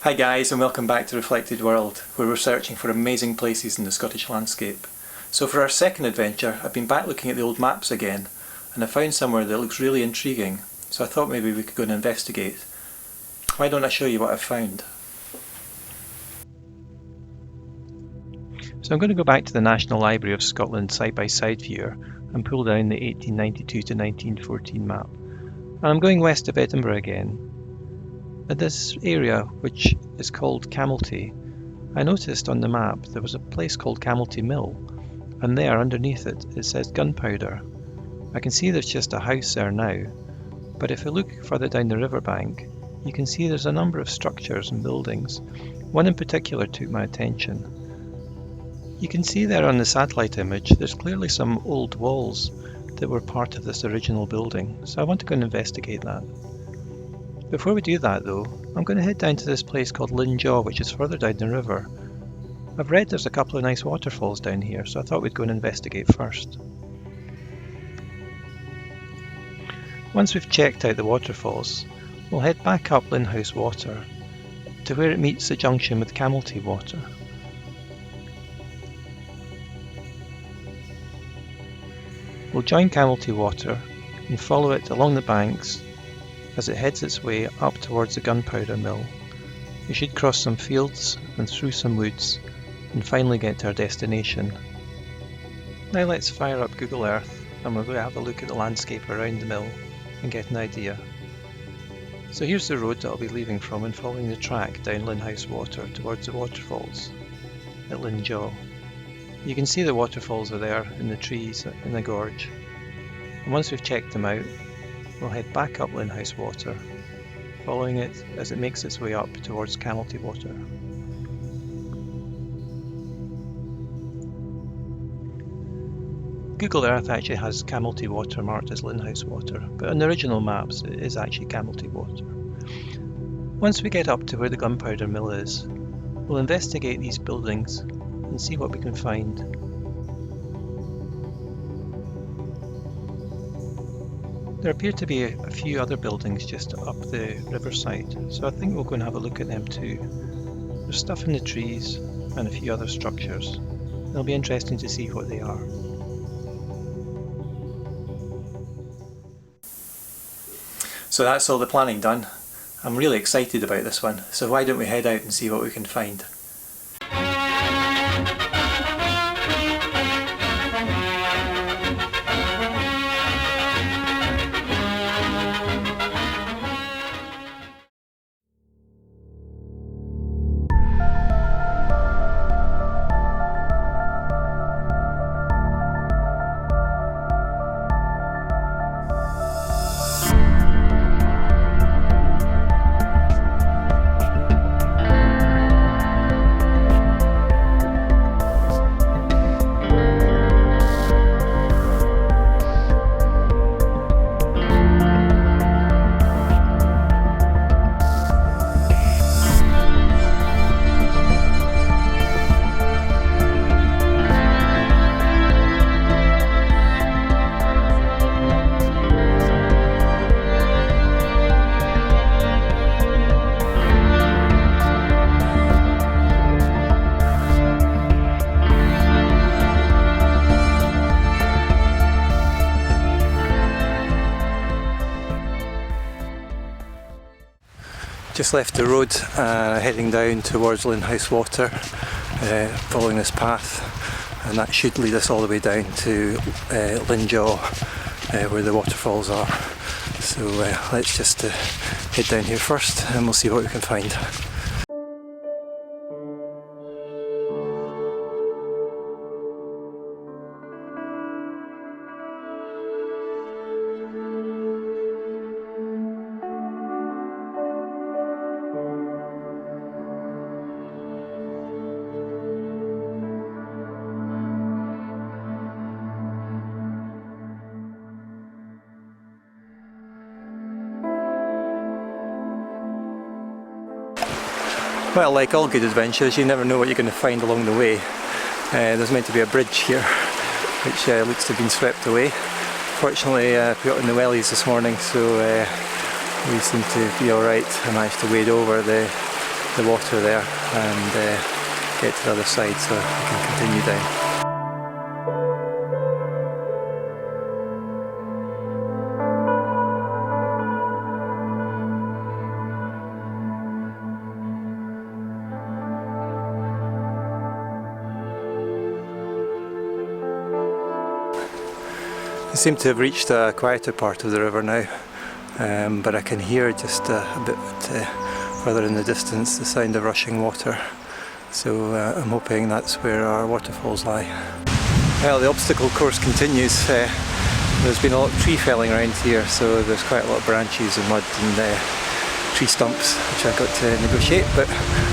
Hi guys, and welcome back to Reflected World, where we're searching for amazing places in the Scottish landscape. So for our second adventure, I've been back looking at the old maps again, and I found somewhere that looks really intriguing, so I thought maybe we could go and investigate. Why don't I show you what I've found? So I'm going to go back to the National Library of Scotland side-by-side viewer and pull down the 1892 to 1914 map. And I'm going west of Edinburgh again. At this area, which is called Camilty, I noticed on the map there was a place called Camilty Mill, and there underneath it says Gunpowder. I can see there's just a house there now, but if I look further down the riverbank, you can see there's a number of structures and buildings. One in particular took my attention. You can see there on the satellite image there's clearly some old walls that were part of this original building, so I want to go and investigate that. Before we do that though, I'm going to head down to this place called Linn, which is further down the river. I've read there's a couple of nice waterfalls down here, so I thought we'd go and investigate first. Once we've checked out the waterfalls, we'll head back up Linn House Water to where it meets the junction with Camilty Water. We'll join Camilty Water and follow it along the banks as it heads its way up towards the Gunpowder Mill. We should cross some fields and through some woods and finally get to our destination. Now let's fire up Google Earth and we'll go have a look at the landscape around the mill and get an idea. So here's the road that I'll be leaving from and following the track down Linn House Water towards the waterfalls at Linn. You can see the waterfalls are there in the trees in the gorge. And once we've checked them out, we'll head back up Linn House Water, following it as it makes its way up towards Camilty Water. Google Earth actually has Camilty Water marked as Linn House Water, but on the original maps it is actually Camilty Water. Once we get up to where the Gunpowder Mill is, we'll investigate these buildings and see what we can find. There appear to be a few other buildings just up the riverside, so I think we'll go and have a look at them too. There's stuff in the trees and a few other structures. It'll be interesting to see what they are. So that's all the planning done. I'm really excited about this one, so why don't we head out and see what we can find. Just left the road, heading down towards Linn House Water, following this path, and that should lead us all the way down to Linn, where the waterfalls are. So let's just head down here first and we'll see what we can find. Well, like all good adventures, you never know what you're going to find along the way. There's meant to be a bridge here, which looks to have been swept away. Fortunately, we got in the wellies this morning, so we seem to be alright. I managed to wade over the the water there and get to the other side so we can continue down. I seem to have reached a quieter part of the river now, but I can hear just a bit further in the distance the sound of rushing water, so I'm hoping that's where our waterfalls lie. Well, the obstacle course continues. There's been a lot of tree felling around here, so there's quite a lot of branches and mud and tree stumps which I've got to negotiate, but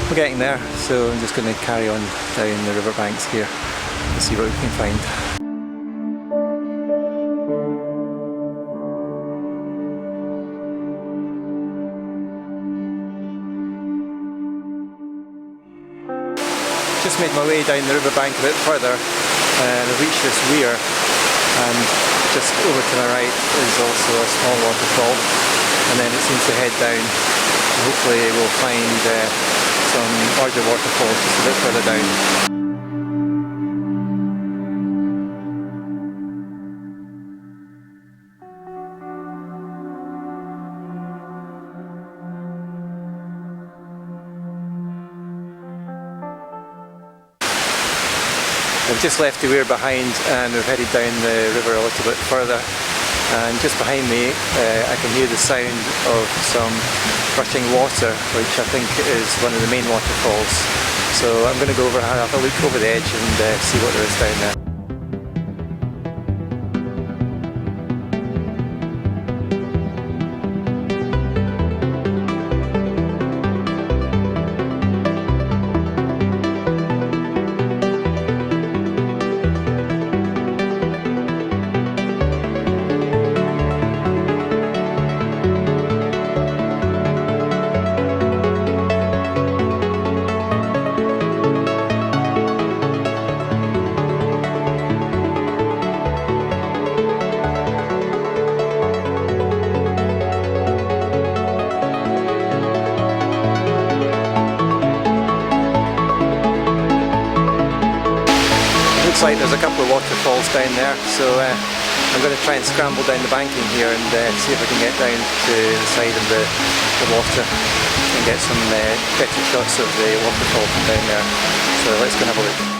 we're getting there, so I'm just going to carry on down the riverbanks here to see what we can find. Just made my way down the riverbank a bit further and I've reached this weir, and just over to my right is also a small waterfall, and then it seems to head down. Hopefully we'll find some larger waterfalls just a bit further down. We've just left the weir behind and we've headed down the river a little bit further, and just behind me I can hear the sound of some rushing water, which I think is one of the main waterfalls. So I'm going to go over and have a look over the edge and see what there is down there. Looks like there's a couple of waterfalls down there, so I'm going to try and scramble down the banking here and see if I can get down to the side of the water and get some better shots of the waterfall from down there. So let's go and have a look.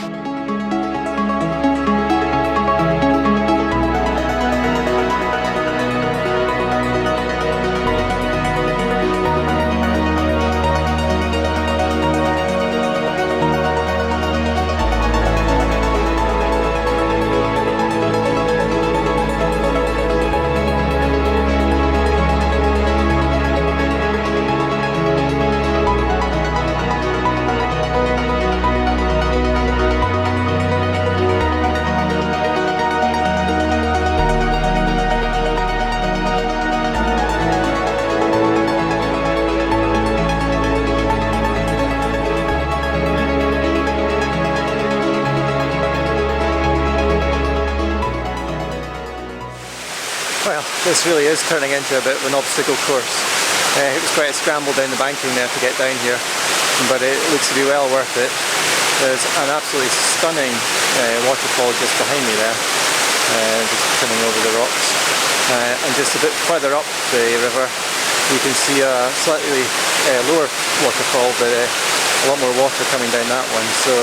Well, this really is turning into a bit of an obstacle course. It was quite a scramble down the banking there to get down here, but it looks to be well worth it. There's an absolutely stunning waterfall just behind me there, just coming over the rocks. And just a bit further up the river, you can see a slightly lower waterfall, but a lot more water coming down that one. So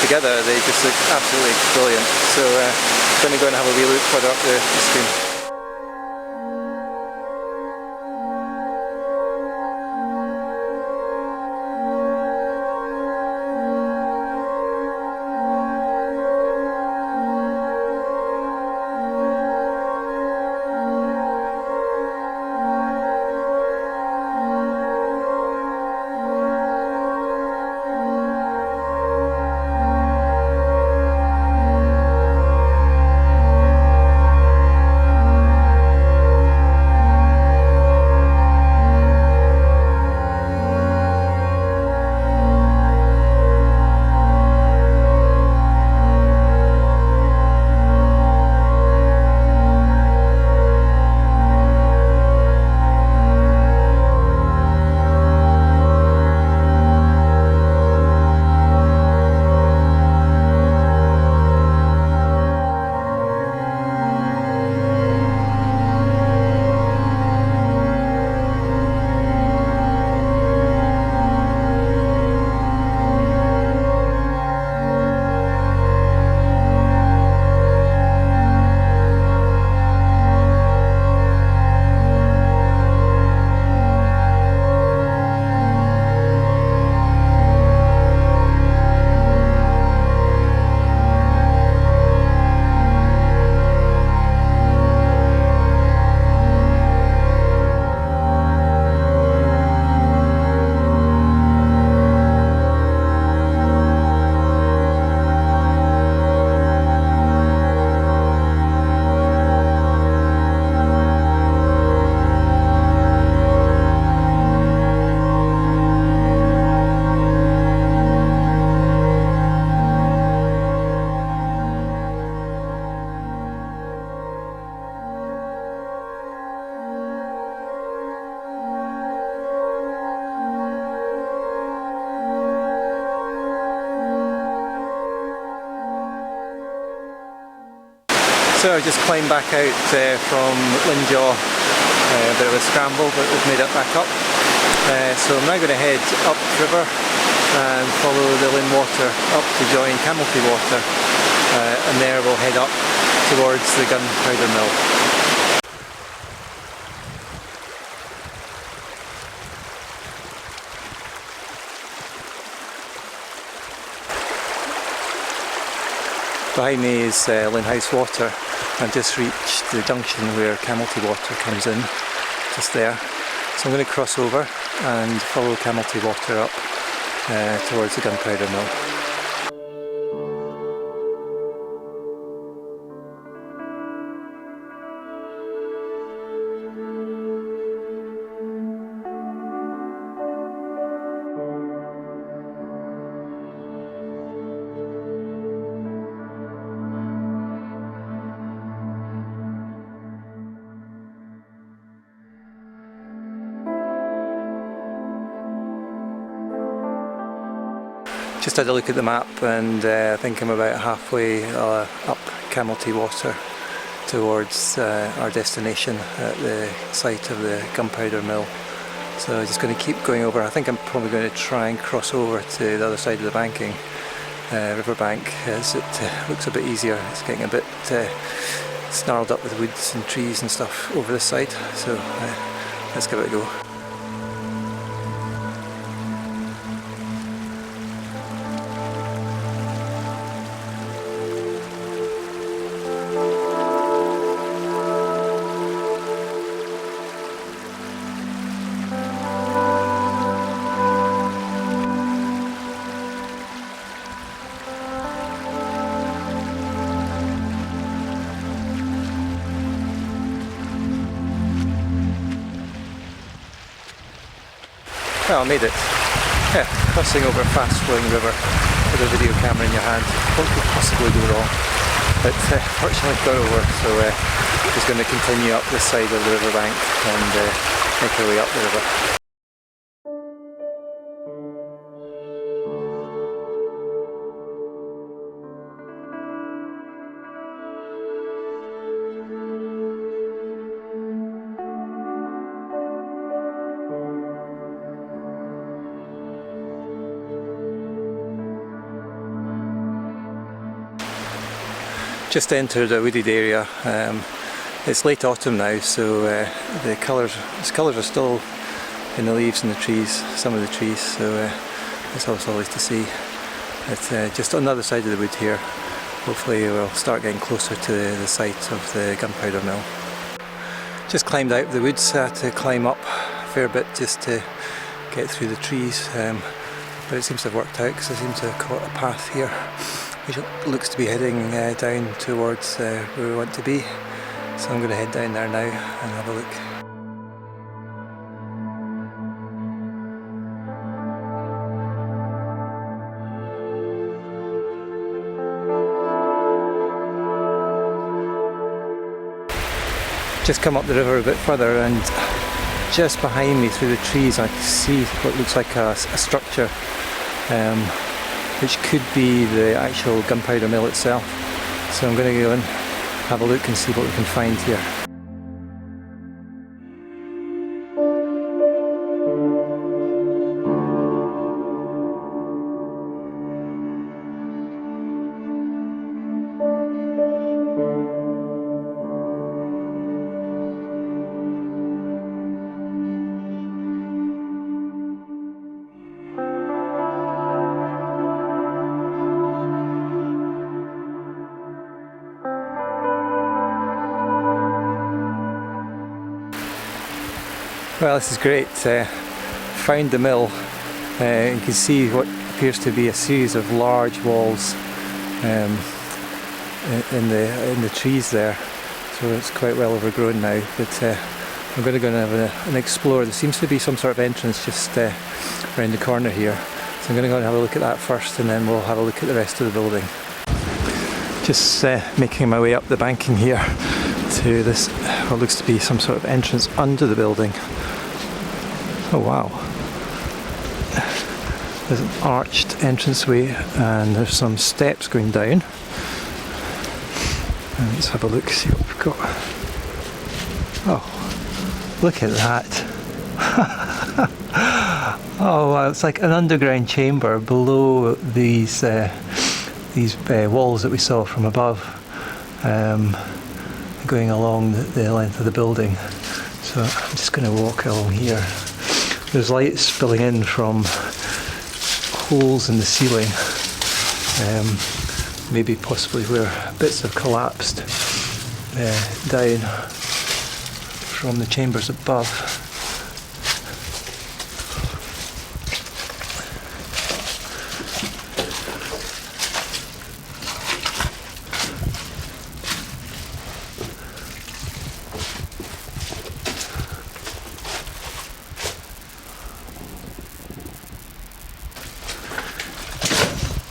together they just look absolutely brilliant. So I'm going to go and have a wee look further up the stream. So I just climbed back out from Linn, a bit of a scramble, but we've made it back up. So I'm now going to head upriver and follow the Linn water up to join Camilty water, and there we'll head up towards the Gunpowder Mill. Behind me is Linn House water. I've just reached the junction where Camilty water comes in, just there. So I'm going to cross over and follow Camilty water up towards the Gunpowder Mill. Just had a look at the map, and I think I'm about halfway up Camilty water towards our destination at the site of the Gunpowder Mill. So I'm just going to keep going over. I think I'm probably going to try and cross over to the other side of the banking, riverbank, as it looks a bit easier. It's getting a bit snarled up with woods and trees and stuff over this side, so let's give it a go. Well, I made it. Yeah, crossing over a fast flowing river with a video camera in your hand. What could possibly go wrong? But fortunately got over, so just going to continue up this side of the riverbank and make our way up the river. Just entered a wooded area. It's late autumn now, so the colours are still in the leaves and the trees, some of the trees, so it's always lovely to see. It's just on the other side of the wood here. Hopefully we'll start getting closer to the site of the Gunpowder Mill. Just climbed out of the woods, had to climb up a fair bit just to get through the trees, but it seems to have worked out because I seem to have caught a path here which looks to be heading down towards where we want to be. So I'm going to head down there now and have a look. Just come up the river a bit further, and just behind me through the trees I can see what looks like a structure, which could be the actual Gunpowder Mill itself. So I'm going to go and have a look and see what we can find here. Well, this is great. Found the mill. You can see what appears to be a series of large walls in the trees there. So it's quite well overgrown now. But I'm going to go and have an explore. There seems to be some sort of entrance just around the corner here. So I'm going to go and have a look at that first, and then we'll have a look at the rest of the building. Just making my way up the banking here to this, what looks to be some sort of entrance under the building. Oh wow. There's an arched entranceway and there's some steps going down. And let's have a look, see what we've got. Oh, look at that. Oh wow, it's like an underground chamber below these walls that we saw from above, going along the length of the building. So I'm just going to walk along here. There's light spilling in from holes in the ceiling, maybe possibly where bits have collapsed down from the chambers above.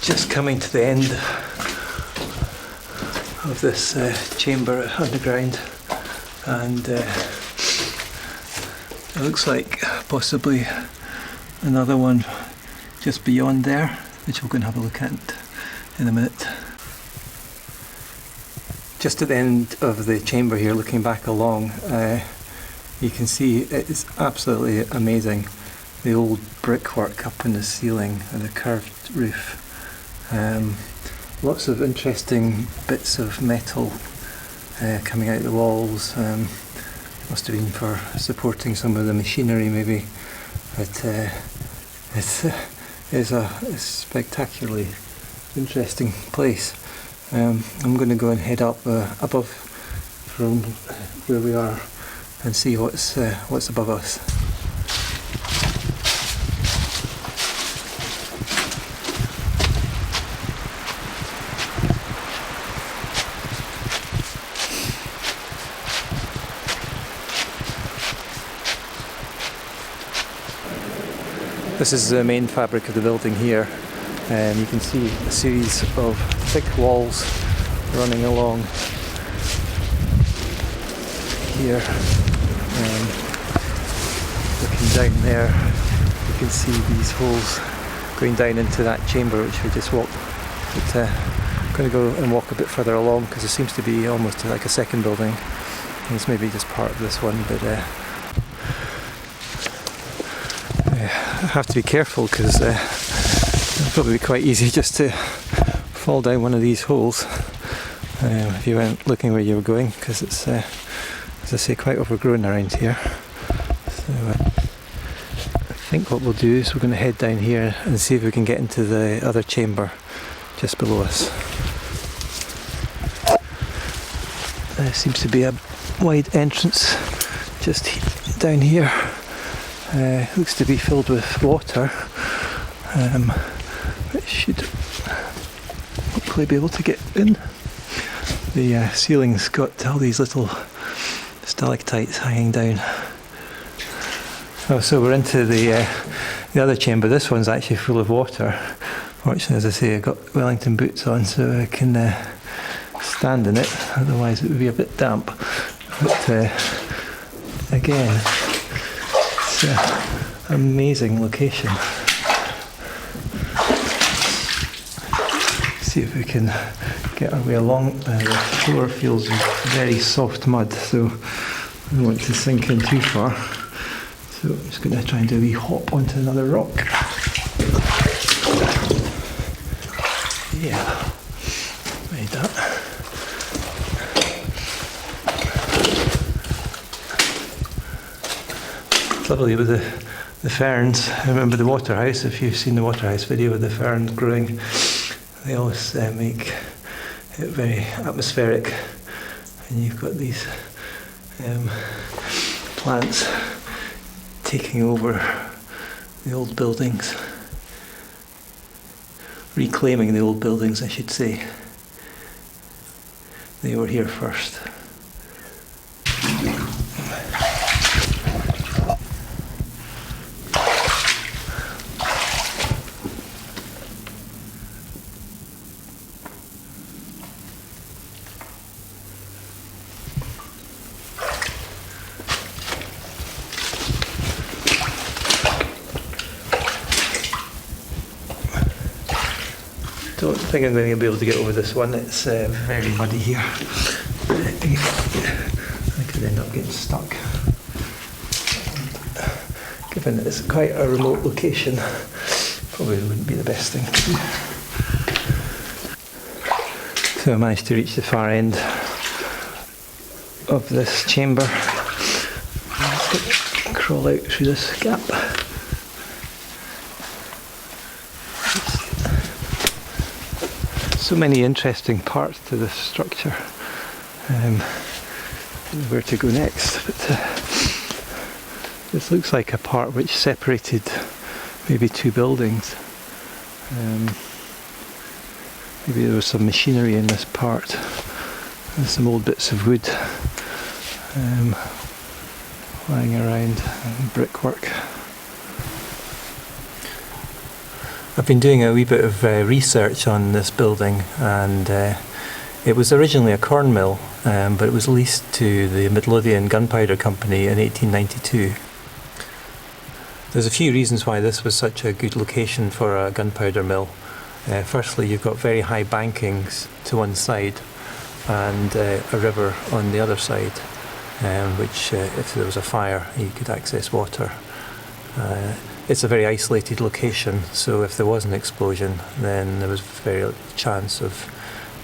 Just coming to the end of this chamber underground, and it looks like possibly another one just beyond there, which we're going to have a look at in a minute. Just at the end of the chamber here, looking back along, you can see it is absolutely amazing. The old brickwork up in the ceiling and the curved roof. Lots of interesting bits of metal coming out the walls. Must have been for supporting some of the machinery maybe. But it's a spectacularly interesting place. I'm going to go and head up above from where we are and see what's above us. This is the main fabric of the building here, and you can see a series of thick walls running along here. Looking down there, you can see these holes going down into that chamber which we just walked. But I'm going to go and walk a bit further along because there seems to be almost like a second building. And it's maybe just part of this one, but I have to be careful because it'll probably be quite easy just to fall down one of these holes if you weren't looking where you were going, because it's, as I say, quite overgrown around here. So I think what we'll do is we're going to head down here and see if we can get into the other chamber just below us. There seems to be a wide entrance just down here. Looks to be filled with water. It should hopefully be able to get in. The ceiling's got all these little stalactites hanging down. Oh, so we're into the other chamber. This one's actually full of water. Fortunately, as I say, I've got Wellington boots on so I can stand in it, otherwise it would be a bit damp. But again, it's an amazing location. See if we can get our way along. The floor feels very soft mud, so I don't want to sink in too far. So I'm just going to try and do a wee hop onto another rock. Yeah, made that. It's lovely with the ferns. I remember the Waterhouse, if you've seen the Waterhouse video with the ferns growing, they always make it very atmospheric, and you've got these plants taking over the old buildings, reclaiming the old buildings, I should say. They were here first. I don't think I'm going to be able to get over this one. It's very muddy here. I could end up getting stuck. Given that it's quite a remote location, probably wouldn't be the best thing to do. So I managed to reach the far end of this chamber. Let's crawl out through this gap. So many interesting parts to this structure. Where to go next? But this looks like a part which separated maybe two buildings. Maybe there was some machinery in this part. There's some old bits of wood lying around, and brickwork. I've been doing a wee bit of research on this building, and it was originally a corn mill, but it was leased to the Lothian Gunpowder Company in 1892. There's a few reasons why this was such a good location for a gunpowder mill. Firstly, you've got very high bankings to one side and a river on the other side, which if there was a fire you could access water. It's a very isolated location, so if there was an explosion then there was very little chance of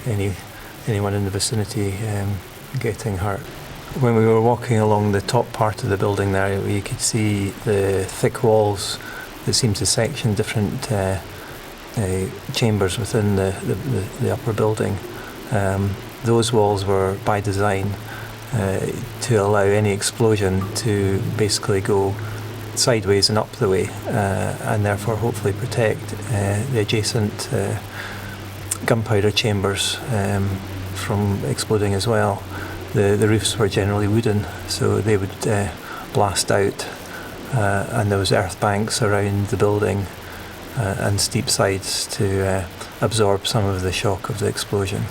anyone in the vicinity getting hurt. When we were walking along the top part of the building there, you could see the thick walls that seemed to section different chambers within the upper building. Those walls were by design to allow any explosion to basically go sideways and up the way, and therefore hopefully protect the adjacent gunpowder chambers from exploding as well. The roofs were generally wooden, so they would blast out, and there was earth banks around the building and steep sides to absorb some of the shock of the explosion.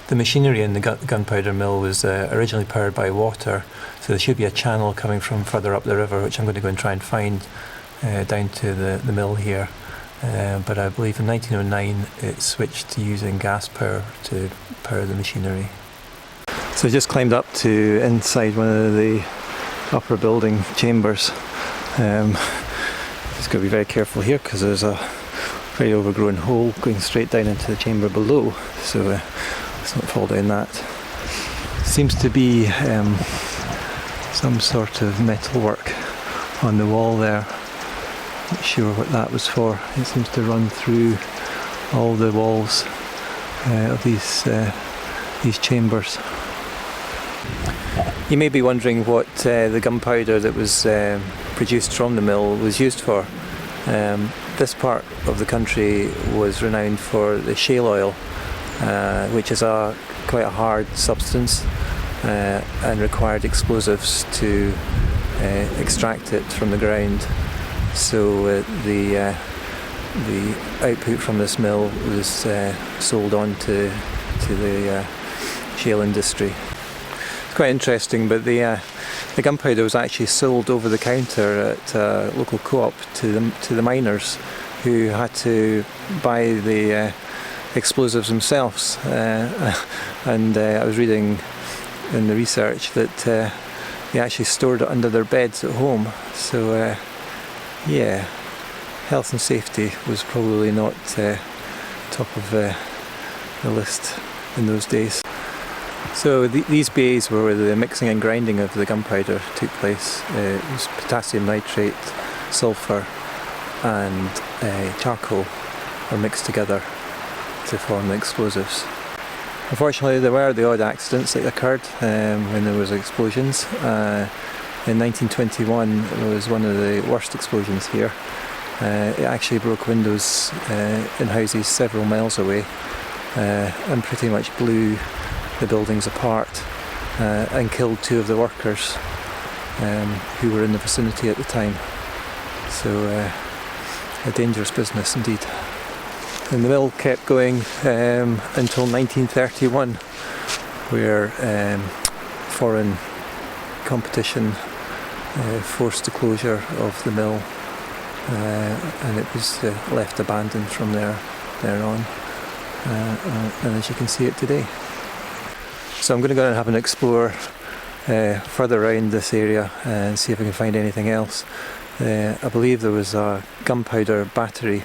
The machinery in the gunpowder mill was originally powered by water, so there should be a channel coming from further up the river, which I'm going to go and try and find down to the mill here. But I believe in 1909 it switched to using gas power to power the machinery. So I just climbed up to inside one of the upper building chambers. Just got to be very careful here because there's a very overgrown hole going straight down into the chamber below, so let's not fall down that. Seems to be some sort of metalwork on the wall there. Not sure what that was for. It seems to run through all the walls of these chambers. You may be wondering what the gunpowder that was produced from the mill was used for. This part of the country was renowned for the shale oil, which is quite a hard substance and required explosives to extract it from the ground. So the output from this mill was sold on to the shale industry. It's quite interesting, but the gunpowder was actually sold over the counter at a local co-op to the miners, who had to buy the explosives themselves. And I was reading in the research that they actually stored it under their beds at home. So yeah, health and safety was probably not top of the list in those days. So these bays were where the mixing and grinding of the gunpowder took place. It was potassium nitrate, sulphur and charcoal were mixed together to form the explosives. Unfortunately, there were the odd accidents that occurred when there was explosions. In 1921 there was one of the worst explosions here. It actually broke windows in houses several miles away and pretty much blew the buildings apart and killed two of the workers who were in the vicinity at the time. So a dangerous business indeed. And the mill kept going until 1931, where foreign competition forced the closure of the mill, and it was left abandoned from there on. and as you can see it today. So I'm going to go and have an explore further around this area and see if I can find anything else. I believe there was a gunpowder battery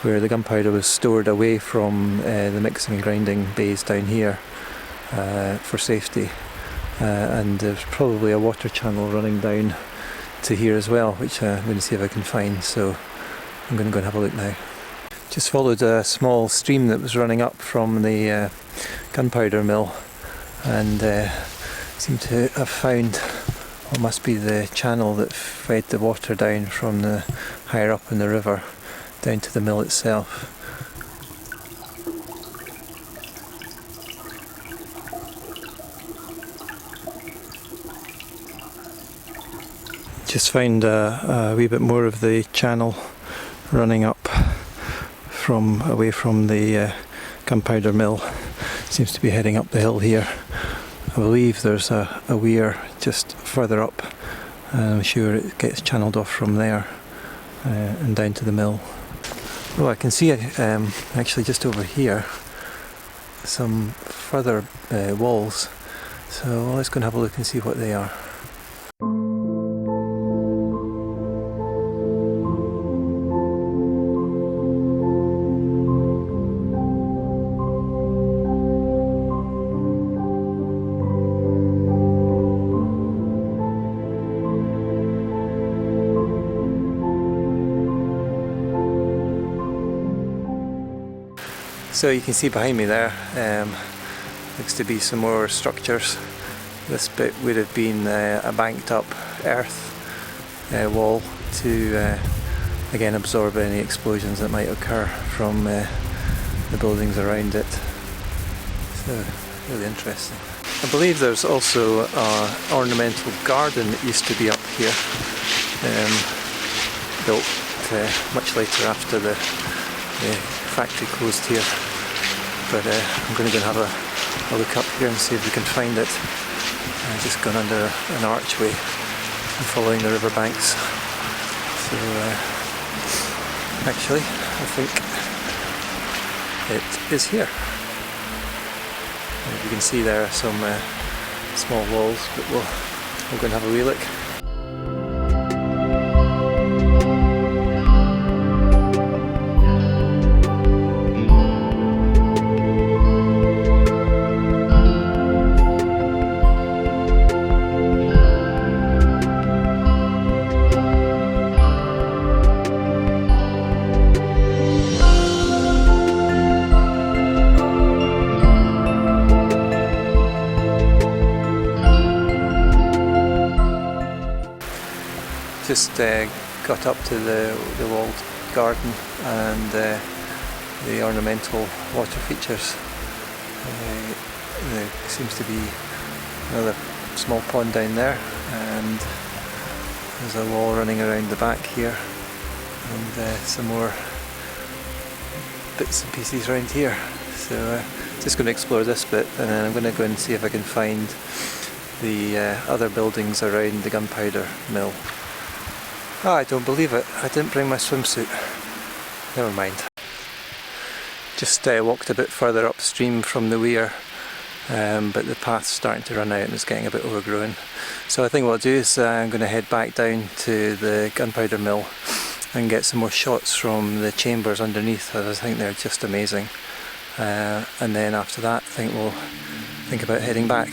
where the gunpowder was stored away from the mixing and grinding bays down here for safety, and there's probably a water channel running down to here as well, which I'm going to see if I can find. So I'm going to go and have a look now. Just followed a small stream that was running up from the Gunpowder Mill, and seem to have found what must be the channel that fed the water down from the higher up in the river down to the mill itself. Just found a wee bit more of the channel running up from away from the Gunpowder Mill. Seems to be heading up the hill here. I believe there's a weir just further up. I'm sure it gets channelled off from there and down to the mill. Oh, I can see actually just over here some further walls. So let's go and have a look and see what they are. So you can see behind me there, looks to be some more structures. This bit would have been a banked up earth wall to again absorb any explosions that might occur from the buildings around it. So really interesting. I believe there's also an ornamental garden that used to be up here, built much later after the factory closed here, but I'm going to go and have a look up here and see if we can find it. I've just gone under an archway and following the river banks. So actually I think it is here. You can see there are some small walls, but we'll go and have a wee look. Just got up to the walled garden and the ornamental water features. There seems to be another small pond down there, and there's a wall running around the back here, and some more bits and pieces around here. So just going to explore this bit, and then I'm going to go and see if I can find the other buildings around the Gunpowder Mill. Oh, I don't believe it. I didn't bring my swimsuit. Never mind. Just walked a bit further upstream from the weir, but the path's starting to run out and it's getting a bit overgrown. So I think what I'll do is I'm going to head back down to the Gunpowder Mill and get some more shots from the chambers underneath. I think they're just amazing. And then after that, I think we'll think about heading back.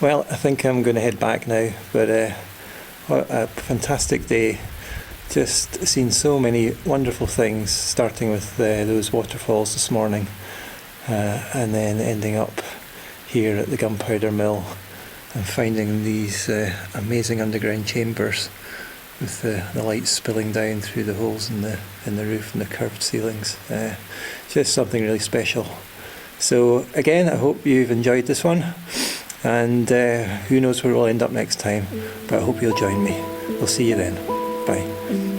Well, I think I'm going to head back now, but what a fantastic day. Just seen so many wonderful things, starting with those waterfalls this morning, and then ending up here at the Gunpowder Mill and finding these amazing underground chambers with the lights spilling down through the holes in the roof and the curved ceilings. Just something really special. So again, I hope you've enjoyed this one, and who knows where we'll end up next time, but I hope you'll join me. We'll see you then. Bye.